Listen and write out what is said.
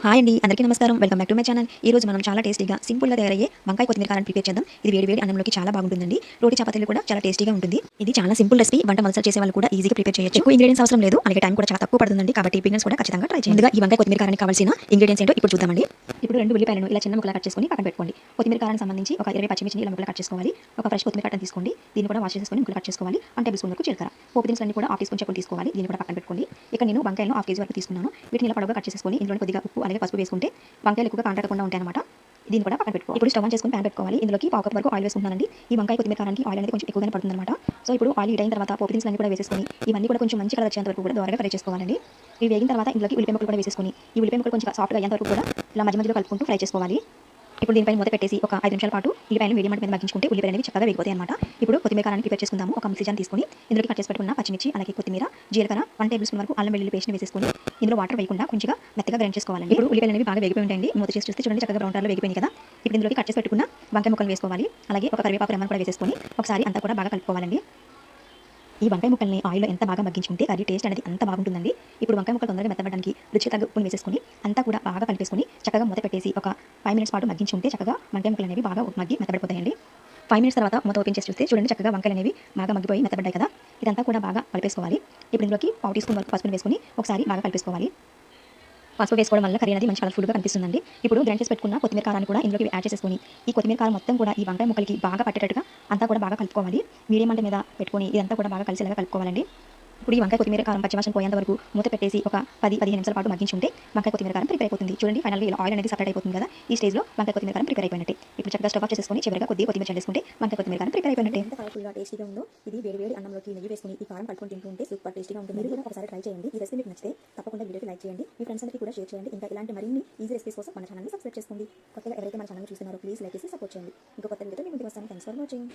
Hi అండి, అందరికీ నమస్కారం. Welcome back to my channel. ఈ రోజు మనం చాలా టేస్టీగా సింపుల్గా తయారయ్యే వంకాయ కొత్తిమీర కారం ప్రిపేర్ చేద్దాం. ఇది వేడి వేడి అన్నంలోకి చాలా బాగుంటుందండి. రోటి చపాతీలు కూడా చాలా టేస్టీగా ఉంటుంది. ఇది చాలా సింపుల్ రెసిపీ. వంట మొదలు చేసే వాళ్ళు కూడా ఈజీగా ప్రిపేర్ చేయొచ్చు. ఎక్కువ ఇంగ్రీడియన్స్ అవసరం లేదు, అలాగే టైం కూడా చాలా తక్కువ పడుతుందండి. కాబట్టి బిగినర్స్ కూడా ఖచ్చితంగా ట్రై చేయండి. ముందుగా ఈ వంకాయ కొత్తిమీర కారానికి కావాల్సిన ఇంగ్రీడియన్స్ ఏంటో ఇప్పుడు చూద్దామండి. ఇప్పుడు 2 ఉల్లిపాయలను ఇలా చిన్న ముక్కలు కట్ చేసుకొని పక్కన పెట్టుకోండి. కొత్తిమీర కారానికి సంబంధించి ఒక 20 పచ్చిమిర్చిని ఇలా ముక్కలు కట్ చేసుకోవాలి. ఒక ఫ్రెష్ కొత్తిమీర కట్టను తీసుకోండి. దీన్ని కూడా వాష్ చేసుకొని ముక్కలు కట్ చేసుకోవాలి. 1 టేబుల్ స్పూన్ వరకు జీలకర్ర. పోపు దినుసులన్నీ కూడా హాఫ్ టీ స్పూన్ చెప్పులు తీసుకోవాలి. దీన్ని కూడా పక్కన పెట్టుకోండి. ఇక్కడ నేను వంకాయలను హాఫ్ కేజీ వరకు తీసుకున్నాను. వీటిని ఇలా పొడవుగా కట్ చేసుకొని ఇందులో కొద్దిగా ఉప్పు అలాగే పసుపు వేసుకుంటే వంకాయలు ఎక్కువగా కాంటాడకుండా ఉంటాయన్నమాట. దీన్ని కూడా పక్కన పెట్టుకోవాలి. ఇప్పుడు స్టవ్ ఆన్ చేసుకొని ప్యాన్ పెట్టుకోవాలి. ఇందులోకి పావు కప్ వరకు ఆయిల్ వేసుకుంటానండి. ఈ వంకాయ కొత్తిమీర కారానికి ఆయిల్ అనేది కొంచెం ఎక్కువగానే పడుతుందన్నమాట. సో ఇప్పుడు ఆయిల్ హీట్ అయిన తర్వాత పోపు దినుసులన్నీ కూడా వేసేసుకొని ఇవన్నీ కూడా కొంచెం మంచి కలర్ వచ్చేంత వరకు కూడా దోరగా ఫ్రై చేసుకోవాలండి. ఇవి వేగిన తర్వాత ఇందులోకి ఉల్లిపాయ ముక్కలు కూడా వేసేసుకొని ఈ ఉల్లిపాయ ముక్కలు కొంచెం సాఫ్ట్గా అయ్యేంత వరకు కూడా ఇలా మధ్య మధ్యలో కలుపుకుంటూ ఫ్రై చేసుకోవాలి. ఇప్పుడు దీనిపై మూత పెట్టేసి ఒక 5 నిమిషాల పాటు ఉల్లిపాయలు మీడియం మంట మీద మగ్గించుకుంటే ఉల్లిపాయలు అనేవి చక్కగా వేగిపోతాయి అన్నమాట. ఇప్పుడు కొత్తిమీర కారాన్ని ప్రిపేర్ చేసుకుందాము. ఒక మిక్సీ జార్ తీసుకొని ఇందులోకి కట్ చేసి పెట్టుకున్న పచ్చిమిర్చి అలాగే కొత్తిమీర, జీలకర్ర, 1 టేబుల్ స్పూన్ వరకు అల్లం వెల్లుల్లి పేస్ట్ వేసేసుకొని ఇందులో వాటర్ వేయకుండా కొంచెం మెత్తగా గ్రైండ్ చేసుకోవాలండి. ఇప్పుడు ఉల్లిపాయలు అనేవి బాగా వేగిపోయి ఉంటాయండి. మూత చేసి చూస్తే చూడండి చక్కగా బ్రౌన్ కలర్లో వేగిపోయింది కదా. ఇప్పుడు ఇందులోకి కట్ చేసి పెట్టుకున్న వంకాయ ముక్కలు వేసుకోవాలి. అలాగే ఒక కరివేపాకు రెమ్మను కూడా వేసేసుకొని ఒకసారి అంతా కూడా బాగా కలుపుకోవాలండి. ఈ వంకాయ ముక్కల్ని ఆయిల్లో ఎంత బాగా మగ్గించుకుంటే కర్రీ టేస్ట్ అనేది అంత బాగుంటుందండి. ఇప్పుడు వంకాయ ముక్కలు తొందరగా మెత్తబడడానికి రుచికి తగ్గ ఉప్పుని వేసేసుకొని అంతా కూడా బాగా కలిపేసుకొని చక్కగా మూత పెట్టేసి ఒక 5 మినిట్స్ పాటు మగ్గించుకుంటే చక్కగా వంకాయ ముక్కలు అనేవి బాగా మగ్గి మెత్తబడిపోతాయండి. 5 మినిట్స్ తర్వాత మూత ఓపెన్ చేసి చూస్తే చూడండి చక్కగా వంకాయలు అనేవి బాగా మగ్గిపోయి మెత్తబడ్డాయి కదా. ఇదంతా కూడా బాగా కలిపేసుకోవాలి. ఇప్పుడు ఇందులోకి పావు టీ స్పూన్ వరకు పసుపుని వేసుకొని ఒకసారి బాగా కలిపేసుకోవాలి. పసుపు వేసుకోవడం వల్ల కర్రీ అనేది మంచి కలర్ఫుల్గా కనిపిస్తుందండి. ఇప్పుడు గ్రైండ్ చేసి పెట్టుకున్న కొత్తిమీర కారాన్ని కూడా ఇందులోకి యాడ్ చేసేసుకొని ఈ కొత్తిమీర కారం మొత్తం కూడా ఈ వంకాయ ముక్కలకి బాగా పట్టేటట్టుగా అంతా కూడా బాగా కలుపుకోవాలి. మీడియం మంట మీద పెట్టుకొని ఇదంతా కూడా బాగా కలిసేలాగా కలుపుకోవాలండి. ఇప్పుడు ఈ వంకాయ కొత్తిమీర కారం పచ్చివాసన పోయేంత వరకు మూత పెట్టేసి ఒక 10-15 నిమిషాల పాటు మగ్గించుంటే వంకాయ కొత్తిమీర కారం ప్రిపేర్ అయిపోతుంది. చూడండి ఫైనల్గా ఇలా ఆయిల్ అనేది సపరేట్ అయిపోతుంది కదా. ఈ స్టేజ్లో వంకాయ కొత్తిమీర కారం ప్రిపేర్ అయిపోయినట్టే. ఇప్పుడు చక్కగా స్టవ్ ఆఫ్ చేసుకొని చివరిగా కొద్దిగా కొత్తిమీర చల్లేసుకుంటే వంకాయ కొత్తిమీర కారం ప్రిపేర్ అయిపోయినట్టే. ఎంత కలర్ఫుల్గా టేస్టీగా ఉందో. ఇది వేడి వేడి అన్నంలోకి నెయ్యి వేసుకొని ఈ కారం కలుపుకొని తింటూ ఉంటే సూపర్ టేస్టీగా ఉంటుంది. మీరు కూడా ఒకసారి ట్రై చేయండి. ఈ రెసిపీ మీకు నచ్చితే తప్పకుండా వీడియోకి లైక్ చేయండి. మీ ఫ్రెండ్స్ అందరికీ కూడా షేర్ చేయండి. ఇంకా ఇలాంటి మరిన్ని ఈజీ రెసిపీస్ కోసం మన ఛానల్ని సబ్స్క్రైబ్ చేసుకోండి. కొత్తగా ఎవరైతే మన ఛానల్ చూస్తున్నారో ప్లీజ్ లైక్ చేసి సపోర్ట్ చేయండి. ఇంకో కొత్త వీడియోతో మీ ముందుకు వస్తాను. Thanks for watching.